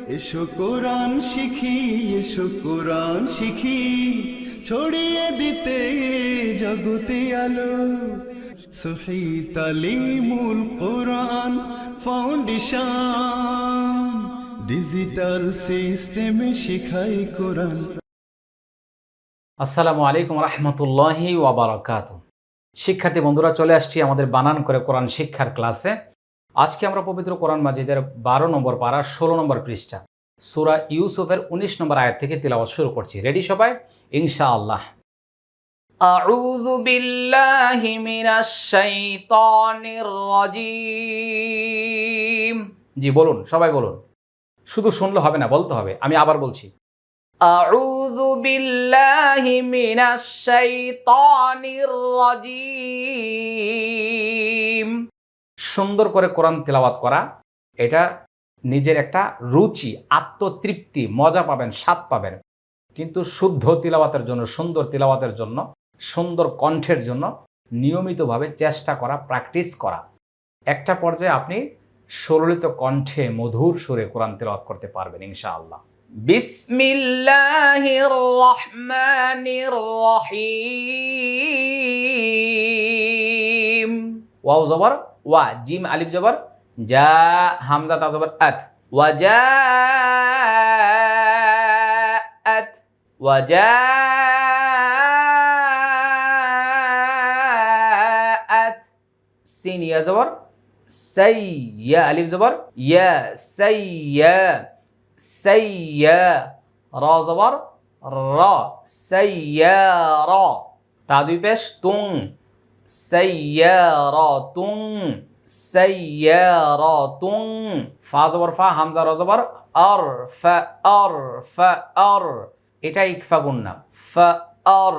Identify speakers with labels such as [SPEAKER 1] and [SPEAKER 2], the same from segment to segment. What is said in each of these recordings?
[SPEAKER 1] এসো কোরআন শিখি, এসো কোরআন শিখি, ছড়িয়ে দিতে জগতে আলো। সহি তালিমুল কোরআন ফাউন্ডেশন, ডিজিটাল সিস্টেমে শিখাই কোরআন।
[SPEAKER 2] আসসালামু আলাইকুম রহমতুল্লাহি ওয়া বারাকাতুহু। শিক্ষার্থী বন্ধুরা, চলে আসছি আমাদের বানান করে কোরআন শিক্ষার ক্লাসে। আজকে আমরা পবিত্র কোরআন মাজিদের 12 নম্বর পারা 16 নম্বর পৃষ্ঠা সূরা ইউসুফের 19 নম্বর আয়াত থেকে তিলাওয়াত শুরু করছি। রেডি সবাই? ইনশাআল্লাহ। আউযু বিল্লাহি মিনাশ শাইতানির রাজিম। জি বলুন, সবাই বলুন। শুধু শুনলে হবে না, বলতে হবে। আমি আবার বলছি, আউযু বিল্লাহি মিনাশ শাইতানির রাজিম। সুন্দর করে কোরআন তেলাওয়াত করা, এটা নিজের একটা রুচি, আত্মতৃপ্তি, মজা পাবেন, স্বাদ পাবেন। কিন্তু শুদ্ধ তিলাওয়াতের জন্য, সুন্দর তিলাওয়াতের জন্য, সুন্দর কণ্ঠের জন্য নিয়মিতভাবে চেষ্টা করা, প্র্যাকটিস করা। একটা পর্যায়ে আপনি সরলিত কণ্ঠে মধুর সুরে কোরআন তেলাওয়াত করতে পারবেন ইনশাআল্লাহ। বিসমিল্লাহির রহমানির রহিম। ওয়াও জবর ওয়া, জিম আলিফ জবর যা, হামজা তা জবর আত, ওয়াজাআত, ওয়াজাআত। সিন ইয়া জবর সাই, ইয়া আলিফ জবর ইয়া, সাইয়া সাইয়া। রা জবর রা, সাইয়ারা। তা দুই পেশ তুং, সাইয়ারাতুং, সাইয়ারাতুং। ফা জবর ফা, হামজা রা জবর আর, ফা আর, ফা আর। এটা ইকফা গুন্না, ফা আর।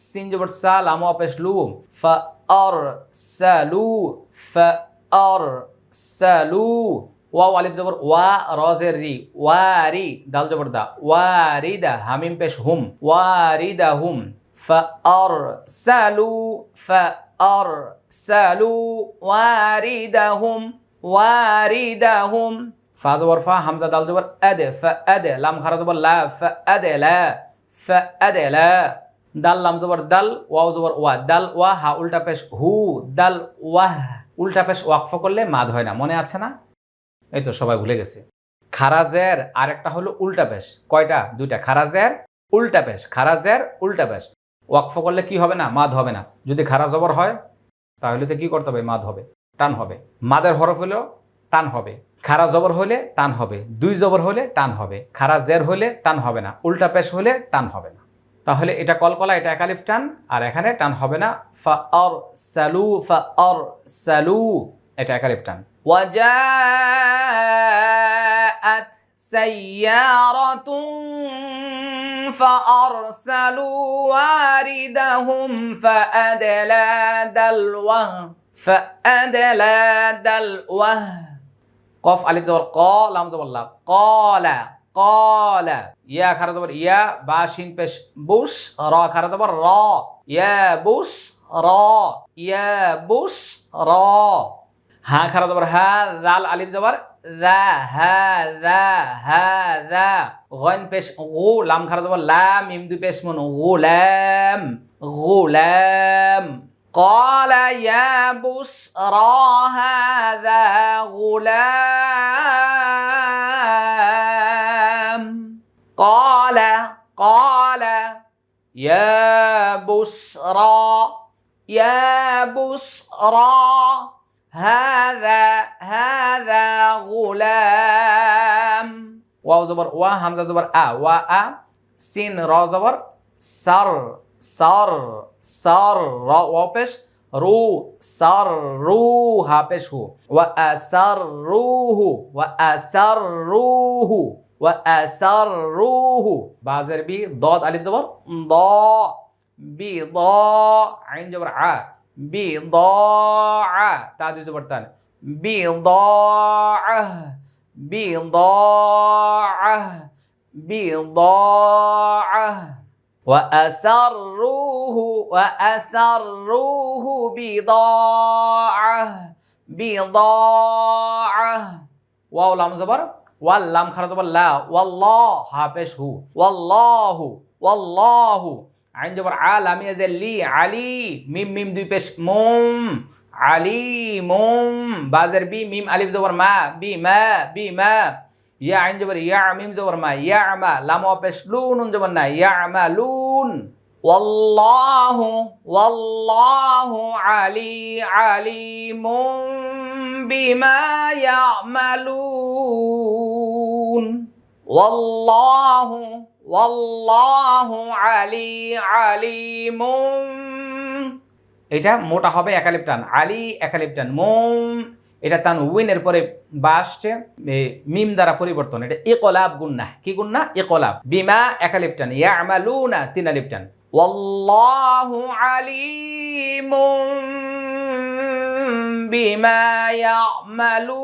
[SPEAKER 2] সিন জবর সা, লাম পেশ লু, ফা আর সালু, ফা আর সালু। ওয়াও আলিফ জবর ওয়া, রজের রি, ওয়ারি। দাল জবর দা, ওয়ারিদা। হামিম পেশ হুম, ওয়ারিদা হুম। ফাআরসালু, ফাআরসালু ওয়ারিদাহুম, ওয়ারিদাহুম। ফা জবর ফা, হামজা দাল জবর আদ, ফাআদ। লাম খারা জবর লা, ফাআদলা, ফাআদলা। দাল লাম জবর দাল, ওয়াও জবর ওয়া, দাল ওয়া। হা উল্টা পেশ হু, দাল ওয়াহ। উল্টা পেশ ওয়াকফ করলে মাদ হয় না, মনে আছে না? এই তো সবাই ভুলে গেছে। খারাজের আরেকটা হলো উল্টা পেশ। কয়টা? দুইটা। খারাজের উল্টা পেশ, খারাজের উল্টা পেশ। ওয়াকফ করলে কি হবে না? মাদ হবে না। যদি খারা জবর হয় তাহলে তো কি করতে হবে? মাদ হবে, টান হবে। মাদের হরফ হলেও টান হবে, খারা জবর হলে টান হবে, দুই জবর হলে টান হবে, খারা জের হলে টান হবে না, উল্টা পেশ হলে টান হবে না। তাহলে এটা কলকলা, এটা একালিফ টান, আর এখানে টান হবে না। ফাআরসালু, ফাআরসালু, এটা একালিফ টান। ওয়াজাআত সাইয়ারাতুন فأرسلوا واردهم فأدلى دلوه، فأدلى دلوه। قاف ألف زبر قا، لام زبر لا، قال قال. يا خرا زبر يا، با شين পেশ বুশ, রা খারা زبر را، يا বুশ را، يا বুশ را। হা খারা زبر হা, জাল আলিফ জবর যা, হাযা, হাযা। গইন পেশ গু, লাম খারা জবর লাম, মিম দুই পেশ মুন, গুলাম, গুলাম। قال يا بشرى هذا غلام، قال قال يا بشرى، يا بشرى هذا غلام। واو زبر وا، হামজা জবর আ, ওয়া আ। সিন রা জবর সার, সার, সার। রা ওয়া পেশ রু, সার রু, হা পেশ হু। ওয়া আসাররুহু, ওয়া আসাররুহু, ওয়া আসাররুহু। বাজের বি, দদ আলিফ জবর দ, বি দ, আইন জবর আ, বিদাআ। তা দুই জবর তান, বিদাআ, বিদাআ, বিদাআ। ওয়াসাররুহু, ওয়াসাররুহু বিদাআ, বিদাআ। ওয়াও লাম জবর ওয়াল লাম খারা জবর লা ওয়াল্লাহ হা পেশ হু ওয়াল্লাহু ওয়াল্লাহু আইন জবর আ লাম ইয়া জের লি আলি মিম মিম দুই পেশ মুম আলিমুম বাজের বি মিম আলিফ জবর মা বি মা ইয়া আইন জবর ইয়া মিম জবর মা ইয়া আমা লাম ওয়া পেশ লুন নুন জবর না ইয়া আমালুন ওয়াল্লাহু ওয়াল্লাহু আলিমুম বিমা ইয়ামালুন ওয়াল্লাহু আলিমুম। এটা মোটা হবে একালিপ টান আলী একালিপ টান মুম এটা টান উইনের পরে বা আসছে মিম দ্বারা পরিবর্তন এটা ইকলাব গুন্না কি গুন্না ইকলাব বিমা একালিপ টান ইয়ামালুনা তিন আলিপ টান ওয়াল্লাহু আলিমুম বিমা ইয়ামালুন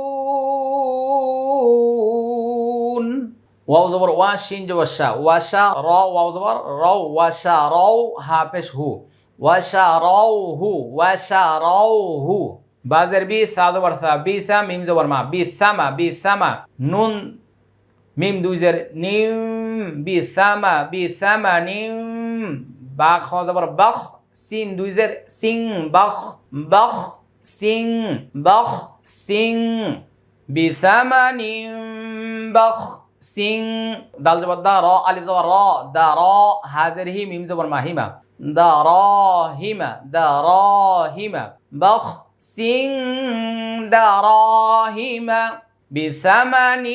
[SPEAKER 2] ওয়াও জবর ওয়া শিন জবর শা ওয়াশা র ওয়াও জবর র ওয়াশা রাও হা পেশ হু ওয়াশারাউহু বাজের বি সা জবর সা বি সা মিম জবর মা বি সামা নুন মিম দুইজের নিম বি সামা নিম বা খ জবর বখ সিন দুইজের সিং বখ সিং বি সামানিম বখ সিং দাল জবর দা র আলিফ জবর র দা র হাজের হি মিম জবর মা হিমা دراهم بخس دراهم بثمن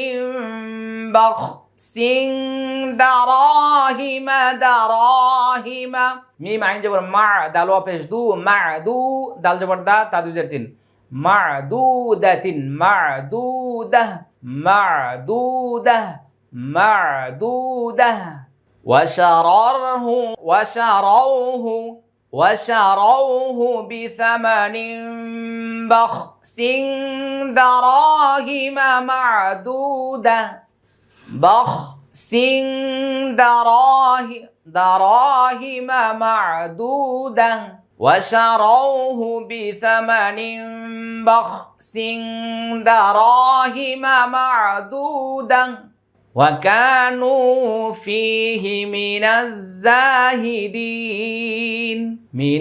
[SPEAKER 2] بخس دراهم ميم عين جبر مع دال وابش دو معدو دال جبر دا تادو زرتين معدودة وشروه بثمن بخس دراهم معدودة دراهم معدودة وشروه بثمن بخس دراهم معدودة وكانوا فيه من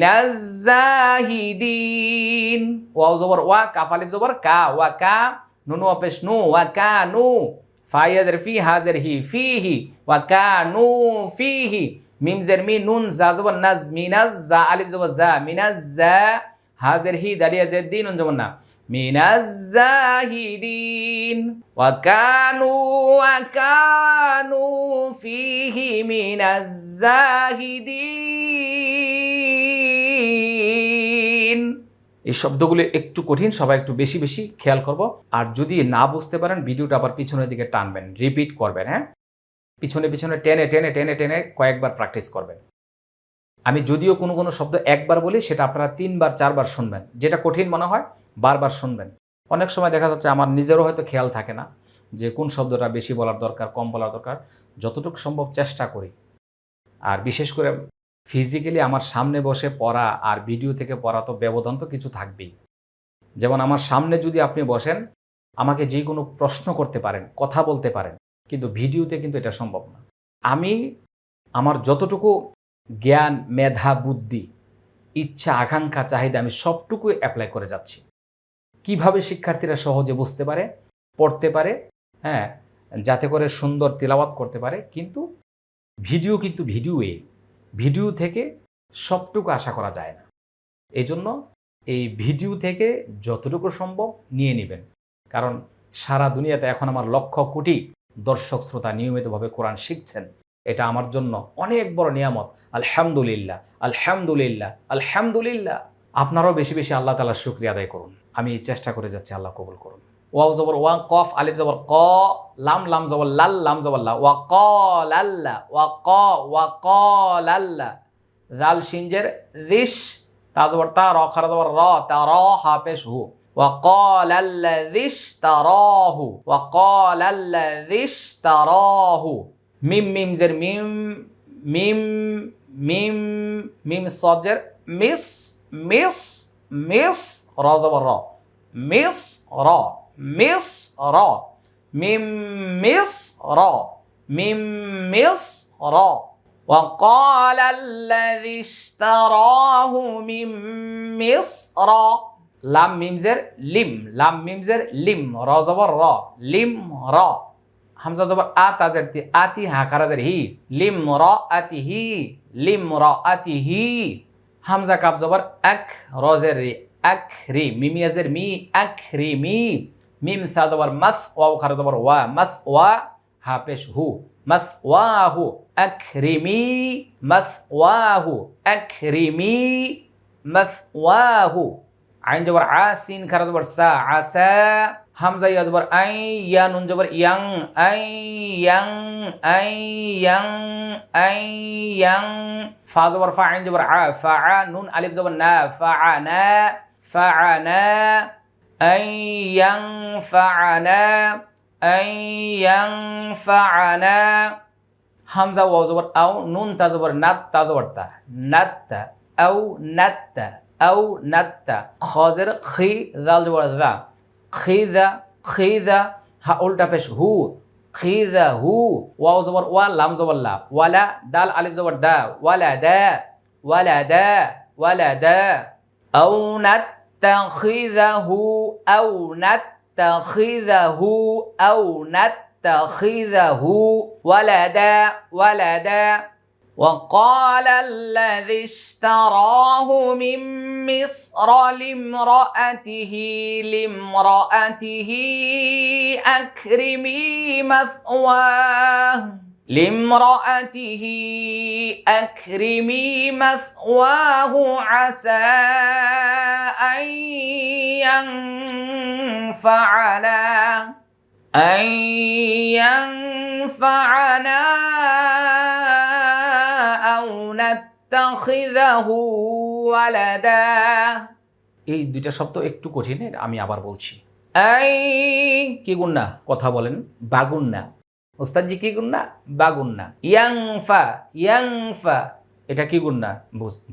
[SPEAKER 2] الزاهدين واو زبر وا كاف الف زبر كا وكا نون وبش نو وكانوا فايزر في هازر هي فيه وكانوا فيه ميم زر مي نون زا زبر نز من الزا الف زبر زا من الزا هازر هي داليا زدين نون زبر من الزاهدين وكانوا فيه من الزاهدين এই শব্দগুলো একটু কঠিন সবাই একটু বেশি বেশি খেয়াল করব আর যদি না বুঝতে পারেন ভিডিওটা আবার পিছনের দিকে টানবেন রিপিট করবেন হ্যাঁ পিছনে টেনে কয়েকবার প্র্যাকটিস করবেন আমি যদিও কোনো শব্দ একবার বলি সেটা আপনারা 3 বার 4 বার শুনবেন যেটা কঠিন মনে হয় বারবার শুনবেন অনেক সময় দেখা যাচ্ছে আমার নিজেরও হয়তো খেয়াল থাকে না যে কোন শব্দটা বেশি বলার দরকার কম বলার দরকার যতটুকু সম্ভব চেষ্টা করি আর বিশেষ করে ফিজিক্যালি আমার সামনে বসে পড়া আর ভিডিও থেকে পড়া তো ব্যবধান তো কিছু থাকবেই যেমন আমার সামনে যদি আপনি বসেন আমাকে যে কোনো প্রশ্ন করতে পারেন কথা বলতে পারেন কিন্তু ভিডিওতে কিন্তু এটা সম্ভব না আমি আমার যতটুকু জ্ঞান মেধা বুদ্ধি ইচ্ছা আকাঙ্ক্ষা চাহিদা আমি সবটুকু অ্যাপ্লাই করে যাচ্ছি কিভাবে শিক্ষার্থীরা সহজে বুঝতে পারে পড়তে পারে হ্যাঁ যাতে করে সুন্দর তিলাওয়াত করতে পারে কিন্তু ভিডিও থেকে সবটুকু আশা করা যায় না এই জন্য এই ভিডিও থেকে যতটুকু সম্ভব নিয়ে নেবেন কারণ সারা দুনিয়াতে এখন আমার লক্ষ কোটি দর্শক শ্রোতা নিয়মিতভাবে কোরআন শিখছেন এটা আমার জন্য অনেক বড় নিয়ামত আলহামদুলিল্লাহ আপনারাও বেশি বেশি আল্লাহ তাআলার শুকরিয়া আদায় করুন আমি চেষ্টা করে যাচ্ছি আল্লাহ কবুল করুন ওয়াও জবর ওয়া কফ আলিফ জবর ক লাম জবর লাল লাম জবর লা ওয়া ক্বালাল্লা ওয়া ক্বালাল্লা জাল শিনজের রিশ তা জবর তা র খারা জবর র তা র হা পেশ হু ওয়া ক্বালাল্লাযিশ তারাহু ওয়া ক্বালাল্লাযিশ তারাহু মিম মিম জের মিম সজের মিস র জবর র মিস র মিম মিসর মিম মিসর وقال الذي اشتراه من مصر লাম মিমজের লিম লাম মিমজের লিম র জবর র লিম র হামজা জবর আ তাজের তি আতি হাকারাদের হি লিম র আতিহি লিম র আতিহি হামজা কাব জবর আক রজের রি আক রি মিমিয়াজের মি আক রি মি মিম সা জবর মাস ওয়াও খারা জবর ওয়া মাস ওয়া হা পেশ হু মাস ওয়াহু আকরিমি মাস ওয়াহু আকরিমি মাস ওয়াহু আইন জবর আ সিন খারা জবর সা আসা হামজা ইয়া জবর আই ইয়া নুন জবর young I young I young I young ফা জবর ফা আইন জবর আ ফা আ নুন আলিফ জবর না ফা আনা ফা আনা আই ইয়াং ফা আনা আই ইয়াং ফা আনা হামজা ওয়াও জবর আও নুন তা জবর নাত তা জবর তা নাত্তা আও নাত্তা আও নাত্তা খজের খি জাল জবর দা খিদা খিদা হা উল্টা পেশ হু খিদা হু ওয়াও জবর ওয়া লাম জবর লা ওয়ালা দাল আলিফ জবর দা ওয়ালা দা ওয়ালা দা ওয়ালা দা আও নাত্তাখিযাহু আও নাত্তাখিযাহু আও নাত্তাখিযাহু ওয়ালাদা ওয়ালাদা وقال الذي اشتراه من مصر لامرأته أكرمي مثواه لامرأته أكرمي مثواه عسى أن ينفعنا أو نتخذه ولدا এই দুইটা শব্দ একটু কঠিন আমি আবার বলছি আই কি গুন্না কথা বলেন বাগুন্না ওস্তাদজি কি গুন্না বাগুন্না ইয়াংফা এটা কি গুন্না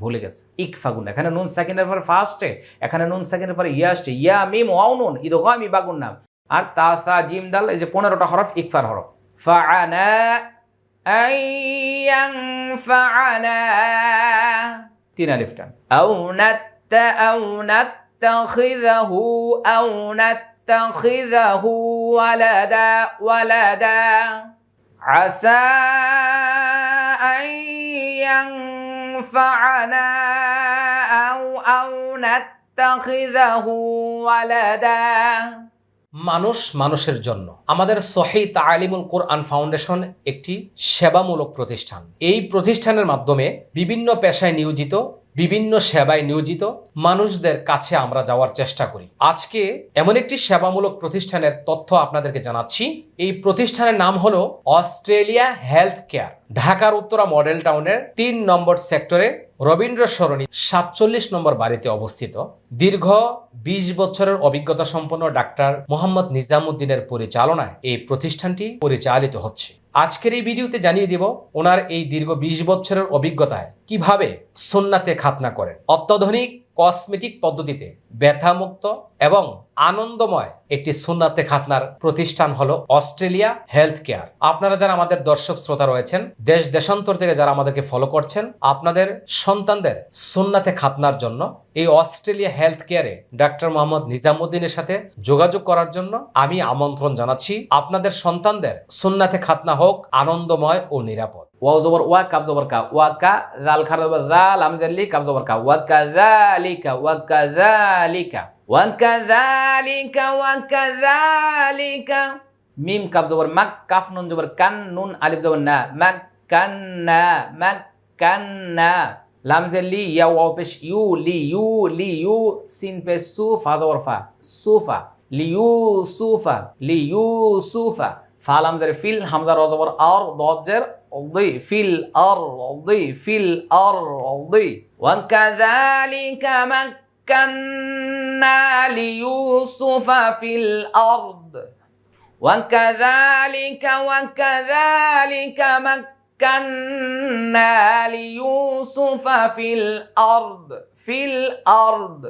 [SPEAKER 2] ভুলে গেছে ইকফা গুন্না এখানে নুন সাকিনের পর ফা আসছে এখানে নুন সাকিনের পর ইয়া আসছে ইয়া মিম ওয়াও নুন ইদগামি বাগুন্না আর তা সা জিম দাল এই যে 15টা হরফ ইকফার হরফ ফাআনা আইয়ানফাআনা তিন আলিফ টান আও নাত্তাখিযাহু আও নাত্তাখিযাহু ওয়ালাদা আসা আন ইয়ানফাআনা আও নাত্তাখিযাহু ওয়ালাদা মানুষ মানুষের জন্য আমাদের সহিহ তালিমুল কোরআন ফাউন্ডেশন একটি সেবামূলক প্রতিষ্ঠান এই প্রতিষ্ঠানের মাধ্যমে বিভিন্ন পেশায় নিয়োজিত বিভিন্ন সেবায় নিয়োজিত মানুষদের কাছে আমরা যাওয়ার চেষ্টা করি আজকে এমন একটি সেবামূলক প্রতিষ্ঠানের তথ্য আপনাদেরকে জানাচ্ছি এই প্রতিষ্ঠানের নাম হলো অস্ট্রেলিয়া হেলথ কেয়ার ঢাকার উত্তরা মডেল টাউনের 3 নম্বর সেক্টরে রবীন্দ্র সরণি 47 নম্বর বাড়িতে অবস্থিত দীর্ঘ 20 বছরের অভিজ্ঞতা সম্পন্ন ডাক্তার মোহাম্মদ নিজামুদ্দিনের পরিচালনায় এই প্রতিষ্ঠানটি পরিচালিত হচ্ছে আজকের এই ভিডিওতে জানিয়ে দিব ওনার এই দীর্ঘ 20 বছরের অভিজ্ঞতায় কিভাবে সুন্নাতে খাতনা করেন অত্যাধুনিক কসমেটিক পদ্ধতিতে ব্যথামুক্ত এবং আনন্দময় একটি সুন্নাতে খাতনার প্রতিষ্ঠান হলো অস্ট্রেলিয়া হেলথ কেয়ার আপনারা যারা আমাদের দর্শক শ্রোতা রয়েছেন দেশ দেশান্তর থেকে যারা আমাদেরকে ফলো করছেন আপনাদের সন্তানদের সুন্নাতে খাতনার জন্য এই অস্ট্রেলিয়া হেলথ কেয়ারে ডাক্তার মোহাম্মদ নিজামুদ্দিনের সাথে যোগাযোগ করার জন্য আমি আমন্ত্রণ জানাচ্ছি আপনাদের সন্তানদের সুন্নাতে খাতনা হোক আনন্দময় ও নিরাপদ ওয়াও জবর ওয়া কাফ জবর কা ওয়া কা জাল খারা জবর জাল হামজা লি কাফ জবর কা ওয়া কাযালিকা ওয়া কাযালিকা ওয়া কাযালিকা ওয়া কাযালিকা মিম কাফ জবর মাক কাফ নুন জবর কান নুন আলিফ জবর না মাক্কান্না লাম জে লি ইয়া ওয়াও পেশ ইউ সিন পেশ সু ফা জবর ফা সুফা লিইউসুফা ফা লাম জের ফিল হামজা র জবর আর দাদ জের অদি ফিল আরদি ওয়াকাযালিকা মাক্কান্না লিইউসুফা ফিল আরদ ওয়াকাযালিকা মাক্কান্না লিইউসুফা ফিল আরদ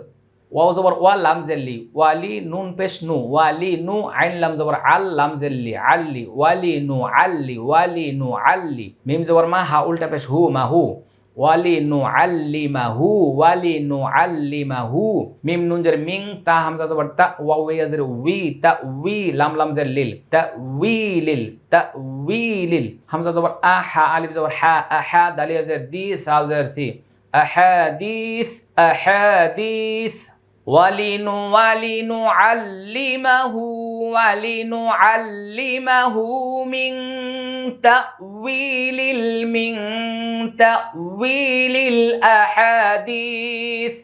[SPEAKER 2] ওয়াও জবর ওয়া লাম জেল্লি ওয়ালি নুন পেশ নু ওয়ালি নু আইন লাম জবর আল লাম জেল্লি আল্লি ওয়ালি নু আল্লি মিম জবর মা হা উল্টা পেশ হু মাহু ওয়ালি নু আল্লিমাহু মিম নুন জের মিং তা হামজা জবর তা ওয়াও ইয়াজের উই লাম লাম জের লিল তাউইলিল হামজা জবর আ হা আলিফ জবর হা দাল ইয়াজের দি সাল জের সি আহাদিস ولنعلمه من تأويل الأحاديث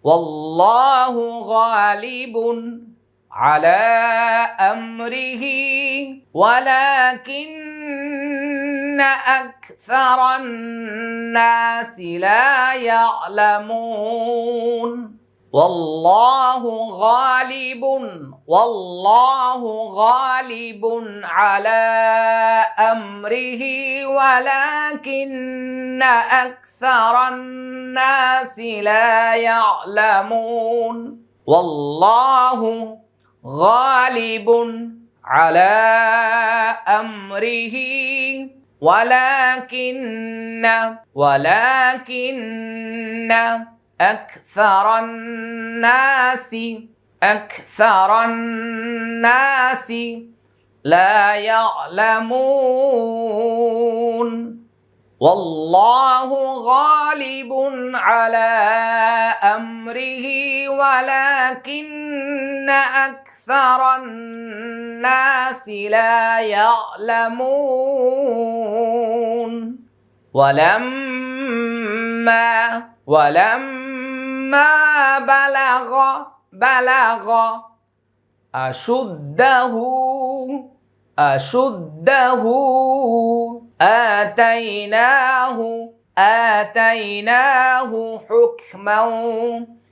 [SPEAKER 2] والله غالب على أمره ولكن أكثر الناس لا يعلمون والله غالب على أمره ولكن أكثر الناس لا يعلمون والله غالب على أمره ولكن أكثر الناس لا يعلمون والله غالب على أمره ولكن أكثر الناس لا يعلمون ولما بلغ أشده آتيناه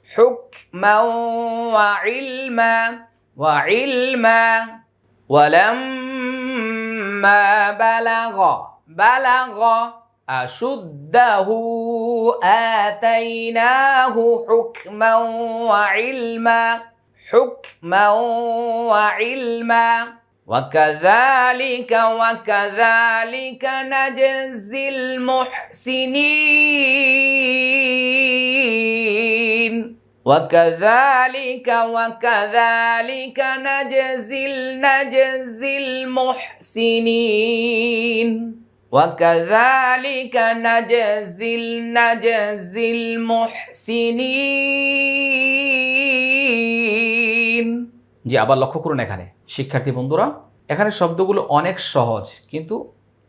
[SPEAKER 2] حكما وعلما ولما بلغ أشده آتيناه حكما وعلما وكذلك نجزي المحسنين وكذلك نجزي المحسنين وكذلك نجزي المحسنين জি আবার লক্ষ্য করুন এখানে শিক্ষার্থী বন্ধুরা এখানে শব্দগুলো অনেক সহজ কিন্তু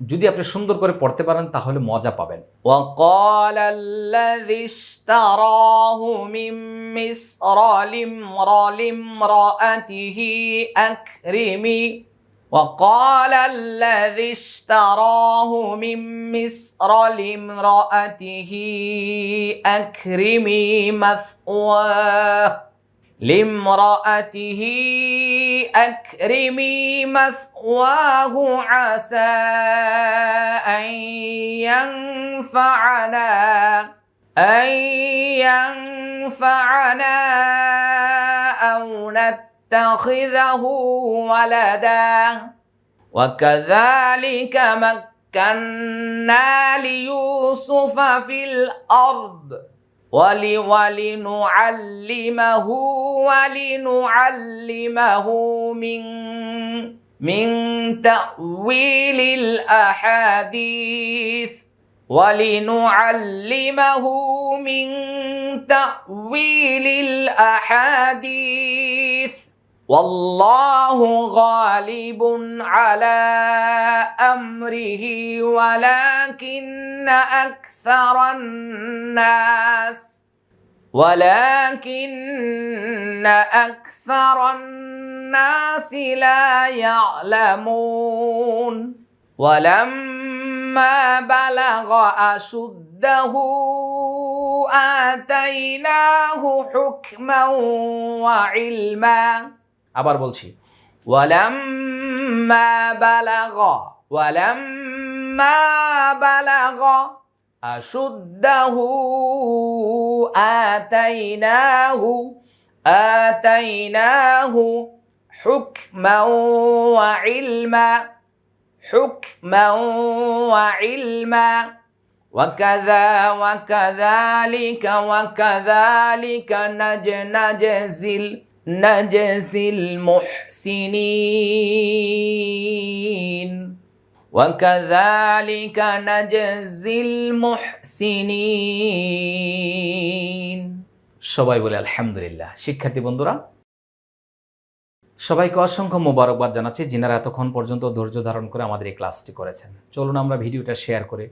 [SPEAKER 2] যদি আপনি সুন্দর করে পড়তে পারেন তাহলে মজা পাবেন وقال الذي اشتراه من مصر لامرأته أكرمي وقال الذي اشتراه من مصر لامرأته أكرمي مثواه عسى أن ينفعنا أو نتخذه ولدا وكذلك مكنا ليوسف في الأرض ولنعلمه من تأويل الأحاديث والله غالب على أمره ولكن أكثر الناس لا يعلمون ولما بلغ أشده آتيناه حكما وعلما আবার বলছি ولما بلغ আশুদ্দাহু আতাইনাহু হুকমান ওয়া ইলমা হুকমান ওয়া ইলমা وكذلك نجزي المحسنين وكذلك نجزي المحسنين সবাই বলে আলহামদুলিল্লাহ। শিক্ষার্থী বন্ধুরা, সবাইকে অসংখ্য মোবারকবাদ জানাচ্ছি যিনারা এতক্ষণ পর্যন্ত ধৈর্য ধারণ করে আমাদের এই ক্লাসটি করেছেন। চলুন আমরা ভিডিওটা শেয়ার করে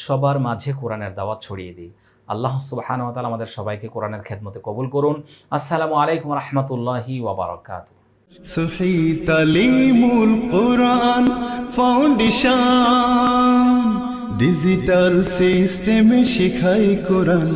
[SPEAKER 2] সবার মাঝে কোরআনের দাওয়াত ছড়িয়ে দিই। আল্লাহ সুবহানাহু ওয়া তাআলা আমাদের সবাইকে কোরআনের খেদমতে কবুল করুন। আসসালামু আলাইকুম ওয়া রাহমাতুল্লাহি ওয়া বারাকাতুহু।
[SPEAKER 1] সহি তালিমুল কোরআন ফাউন্ডেশন ডিজিটাল সিস্টেমে শেখায় কোরআন।